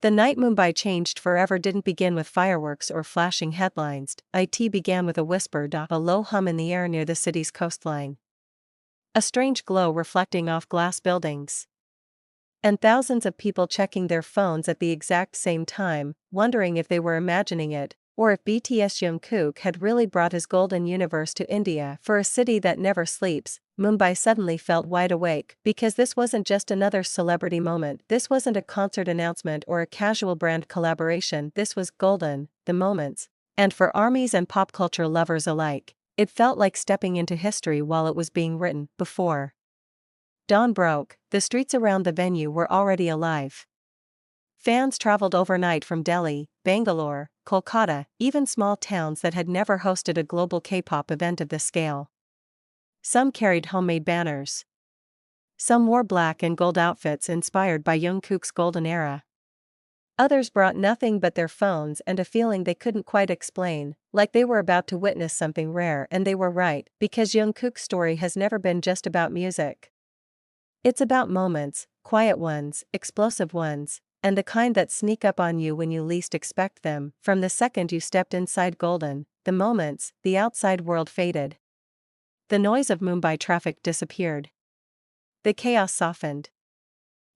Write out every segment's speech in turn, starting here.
The night Mumbai changed forever didn't begin with fireworks or flashing headlines. It began with a whisper. A low hum in the air near the city's coastline. A strange glow reflecting off glass buildings. And thousands of people checking their phones at the exact same time, wondering if they were imagining it, or if BTS Jung Kook had really brought his golden universe to India. For a city that never sleeps, Mumbai suddenly felt wide awake, because this wasn't just another celebrity moment, this wasn't a concert announcement or a casual brand collaboration, this was golden, the moments. And for armies and pop culture lovers alike, it felt like stepping into history while it was being written. Before dawn broke, the streets around the venue were already alive. Fans traveled overnight from Delhi, Bangalore, Kolkata, even small towns that had never hosted a global K-pop event of this scale. Some carried homemade banners. Some wore black and gold outfits inspired by JungKook's GoldenEra. Others brought nothing but their phones and a feeling they couldn't quite explain, like they were about to witness something rare. And they were right, because JungKook's story has never been just about music. It's about moments, quiet ones, explosive ones, and the kind that sneak up on you when you least expect them. From the second you stepped inside Golden, the moments, the outside world faded. The noise of Mumbai traffic disappeared. The chaos softened.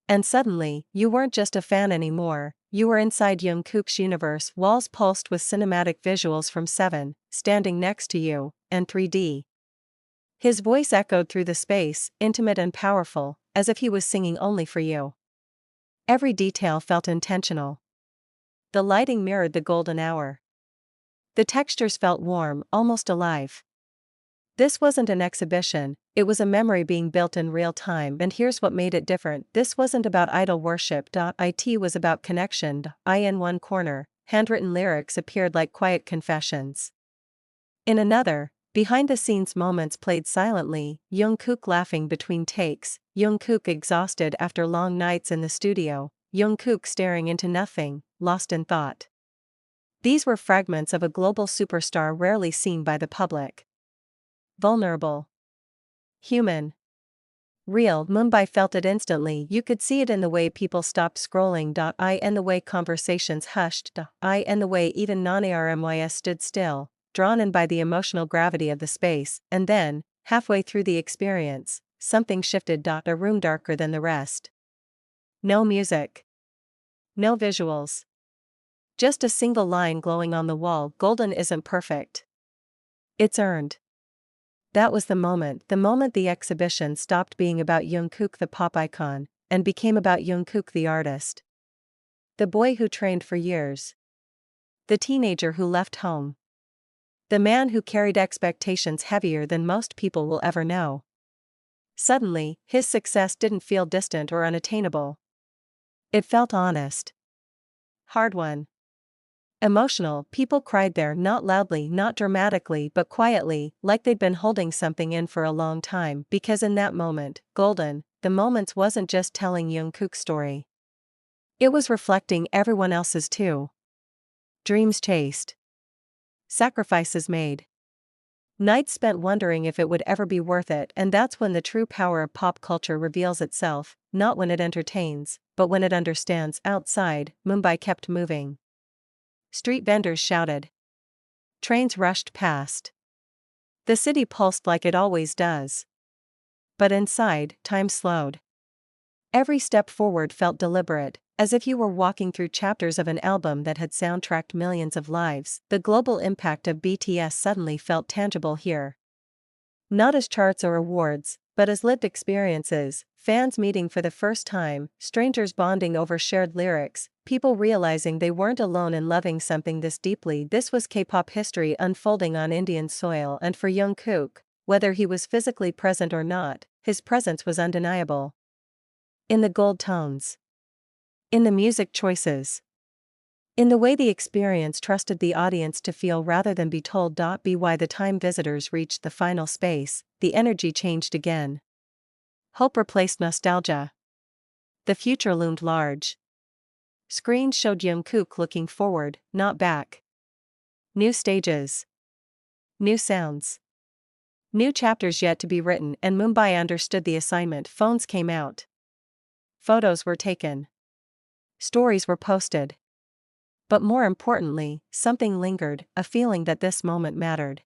And suddenly, you weren't just a fan anymore, you were inside JungKook's universe. Walls pulsed with cinematic visuals from Seven, Standing Next to You, and 3D. His voice echoed through the space, intimate and powerful, as if he was singing only for you. Every detail felt intentional. The lighting mirrored the golden hour. The textures felt warm, almost alive. This wasn't an exhibition, it was a memory being built in real time. And here's what made it different: this wasn't about idol worship. It was about connection. In one corner, handwritten lyrics appeared like quiet confessions. In another, behind-the-scenes moments played silently, JungKook laughing between takes, JungKook exhausted after long nights in the studio, JungKook staring into nothing, lost in thought. These were fragments of a global superstar rarely seen by the public. Vulnerable. Human. Real. Mumbai felt it instantly. You could see it in the way people stopped scrolling. And the way conversations hushed. And the way even non-ARMYS stood still, drawn in by the emotional gravity of the space. And then, halfway through the experience, something shifted. A room darker than the rest. No music. No visuals. Just a single line glowing on the wall: golden isn't perfect. It's earned. That was the moment the exhibition stopped being about JungKook the pop icon, and became about JungKook the artist. The boy who trained for years. The teenager who left home. The man who carried expectations heavier than most people will ever know. Suddenly, his success didn't feel distant or unattainable. It felt honest. Hard-won. Emotional. People cried there, not loudly, not dramatically, but quietly, like they'd been holding something in for a long time. Because in that moment, Golden, the moments wasn't just telling JungKook's story. It was reflecting everyone else's too. Dreams chased. Sacrifices made. Nights spent wondering if it would ever be worth it. And that's when the true power of pop culture reveals itself, not when it entertains, but when it understands. Outside, Mumbai kept moving. Street vendors shouted. Trains rushed past. The city pulsed like it always does. But inside, time slowed. Every step forward felt deliberate, as if you were walking through chapters of an album that had soundtracked millions of lives. The global impact of BTS suddenly felt tangible here. Not as charts or awards, but as lived experiences, fans meeting for the first time, strangers bonding over shared lyrics, people realizing they weren't alone in loving something this deeply. This was K-pop history unfolding on Indian soil, and for JungKook, whether he was physically present or not, his presence was undeniable. In the gold tones. In the music choices. In the way the experience trusted the audience to feel rather than be told. By the time visitors reached the final space, the energy changed again. Hope replaced nostalgia. The future loomed large. Screens showed JungKook looking forward, not back. New stages. New sounds. New chapters yet to be written, and Mumbai understood the assignment. Phones came out. Photos were taken. Stories were posted. But more importantly, something lingered, a feeling that this moment mattered.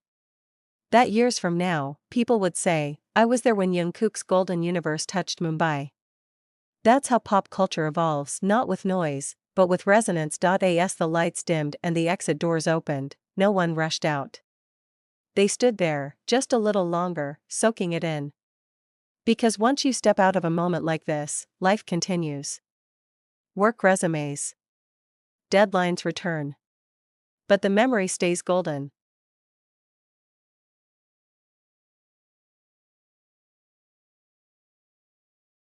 That years from now, people would say, I was there when Jungkook's Golden Universe touched Mumbai. That's how pop culture evolves, not with noise, but with resonance. As the lights dimmed and the exit doors opened, no one rushed out. They stood there, just a little longer, soaking it in. Because once you step out of a moment like this, life continues. Work resumes. Deadlines return. But the memory stays golden.